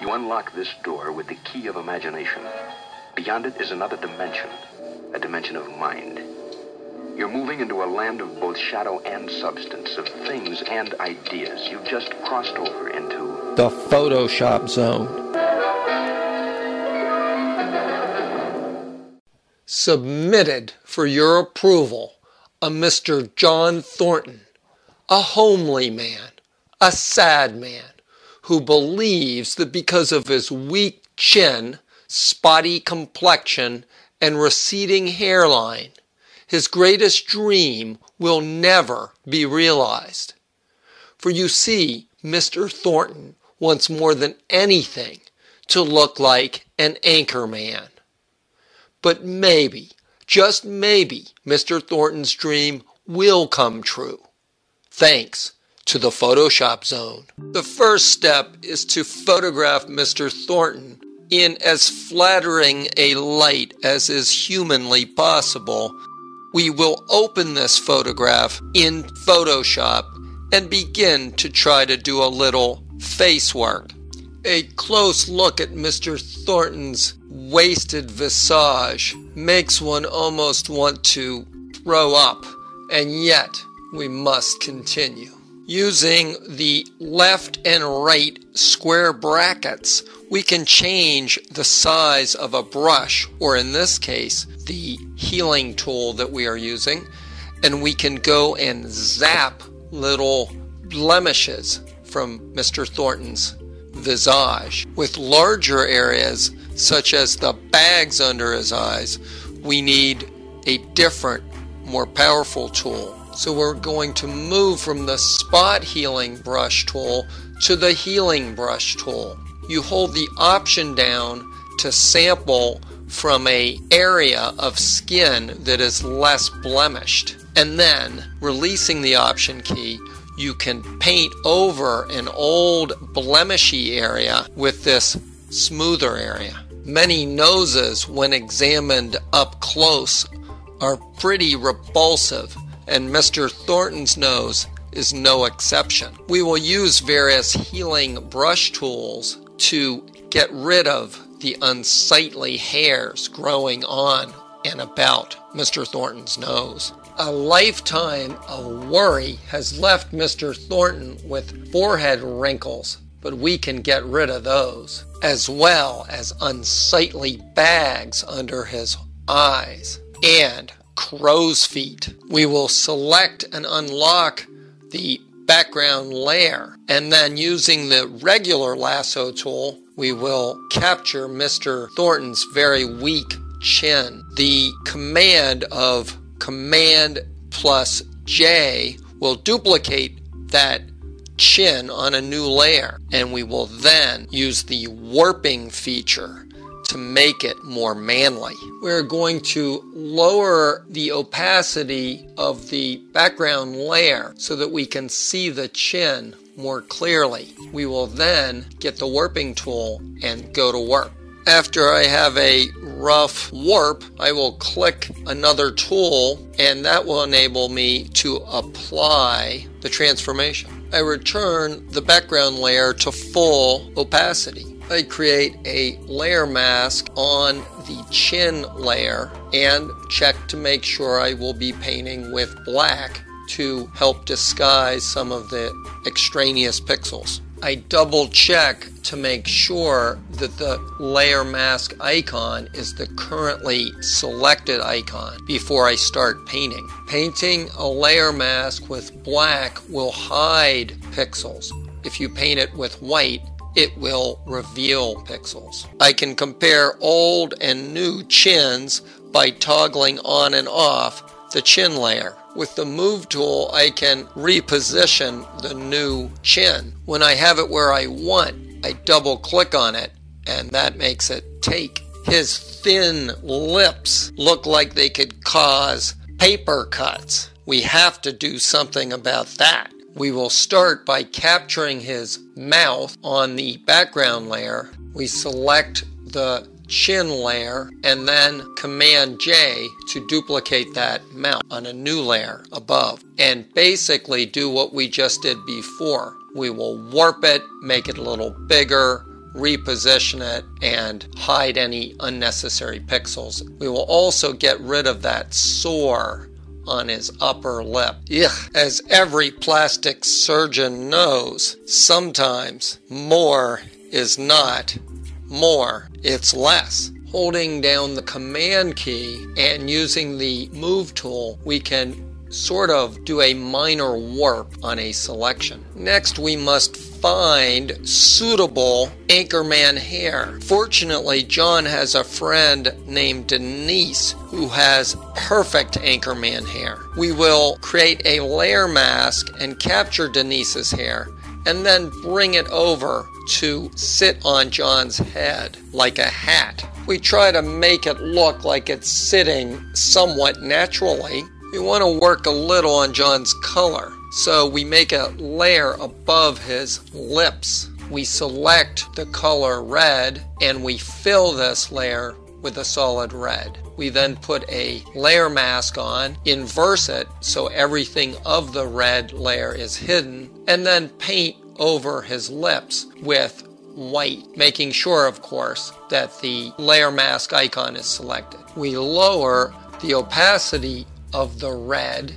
You unlock this door with the key of imagination. Beyond it is another dimension, a dimension of mind. You're moving into a land of both shadow and substance, of things and ideas. You've just crossed over into the Photoshop zone. Submitted for your approval, a Mr. John Thornton, a homely man, a sad man, who believes that because of his weak chin, spotty complexion, and receding hairline, his greatest dream will never be realized. For you see, Mr. Thornton wants more than anything to look like an anchorman. But maybe, just maybe, Mr. Thornton's dream will come true, thanks to the Photoshop zone. The first step is to photograph Mr. Thornton in as flattering a light as is humanly possible. We will open this photograph in Photoshop and begin to try to do a little face work. A close look at Mr. Thornton's wasted visage makes one almost want to throw up, and yet we must continue. Using the left and right square brackets, we can change the size of a brush, or in this case, the healing tool that we are using, and we can go and zap little blemishes from Mr. Thornton's visage. With larger areas, such as the bags under his eyes, we need a different, more powerful tool. So we're going to move from the spot healing brush tool to the healing brush tool. You hold the option down to sample from an area of skin that is less blemished. And then, releasing the option key, you can paint over an old blemishy area with this smoother area. Many noses, when examined up close, are pretty repulsive, and Mr. Thornton's nose is no exception. We will use various healing brush tools to get rid of the unsightly hairs growing on and about Mr. Thornton's nose. A lifetime of worry has left Mr. Thornton with forehead wrinkles, but we can get rid of those, as well as unsightly bags under his eyes and crow's feet. We will select and unlock the background layer, and then using the regular lasso tool, we will capture Mr. Thornton's very weak chin. The command of Command plus J will duplicate that chin on a new layer, and we will then use the warping feature to make it more manly. We're going to lower the opacity of the background layer so that we can see the chin more clearly. We will then get the warping tool and go to work. After I have a rough warp, I will click another tool, and that will enable me to apply the transformation. I return the background layer to full opacity. I create a layer mask on the chin layer and check to make sure I will be painting with black to help disguise some of the extraneous pixels. I double check to make sure that the layer mask icon is the currently selected icon before I start painting. Painting a layer mask with black will hide pixels. If you paint it with white, it will reveal pixels. I can compare old and new chins by toggling on and off the chin layer. With the move tool, I can reposition the new chin. When I have it where I want, I double click on it, and that makes it take. His thin lips look like they could cause paper cuts. We have to do something about that. We will start by capturing his mouth on the background layer. We select the chin layer and then Command J to duplicate that mouth on a new layer above, and basically do what we just did before. We will warp it, make it a little bigger, reposition it and hide any unnecessary pixels. We will also get rid of that sore on his upper lip. Ugh. As every plastic surgeon knows, sometimes more is not more, it's less. Holding down the command key and using the move tool, we can sort of do a minor warp on a selection. Next, we must find suitable Anchorman hair. Fortunately, John has a friend named Denise who has perfect Anchorman hair. We will create a layer mask and capture Denise's hair and then bring it over to sit on John's head like a hat. We try to make it look like it's sitting somewhat naturally. We want to work a little on John's color, so we make a layer above his lips. We select the color red and we fill this layer with a solid red. We then put a layer mask on, inverse it so everything of the red layer is hidden, and then paint over his lips with white, making sure, of course, that the layer mask icon is selected. We lower the opacity of the red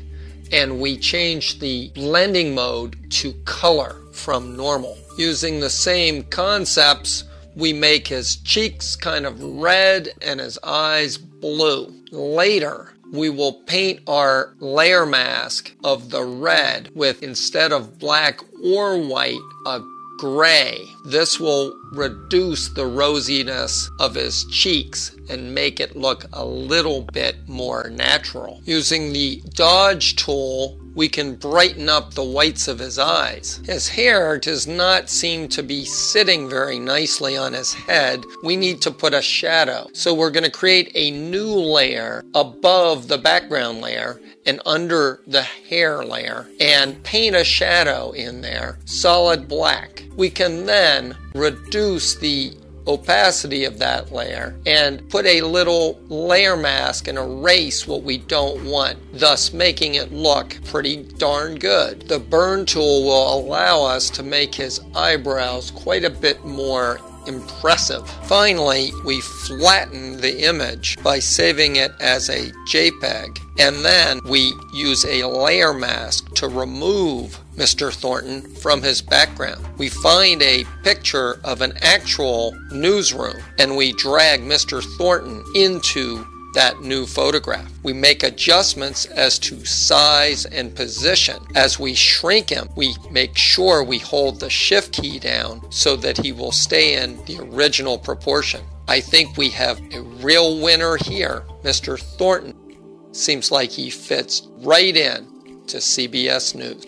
and we change the blending mode to color from normal. Using the same concepts, we make his cheeks kind of red and his eyes blue. Later, we will paint our layer mask of the red with, instead of black or white, a gray. This will reduce the rosiness of his cheeks and make it look a little bit more natural. Using the dodge tool, we can brighten up the whites of his eyes. His hair does not seem to be sitting very nicely on his head. We need to put a shadow. So we're going to create a new layer above the background layer and under the hair layer and paint a shadow in there, solid black. We can then reduce the opacity of that layer and put a little layer mask and erase what we don't want, thus making it look pretty darn good. The burn tool will allow us to make his eyebrows quite a bit more impressive. Finally, we flatten the image by saving it as a JPEG, and then we use a layer mask to remove Mr. Thornton from his background. We find a picture of an actual newsroom and we drag Mr. Thornton into that new photograph. We make adjustments as to size and position. As we shrink him, we make sure we hold the shift key down so that he will stay in the original proportion. I think we have a real winner here. Mr. Thornton seems like he fits right in to CBS News.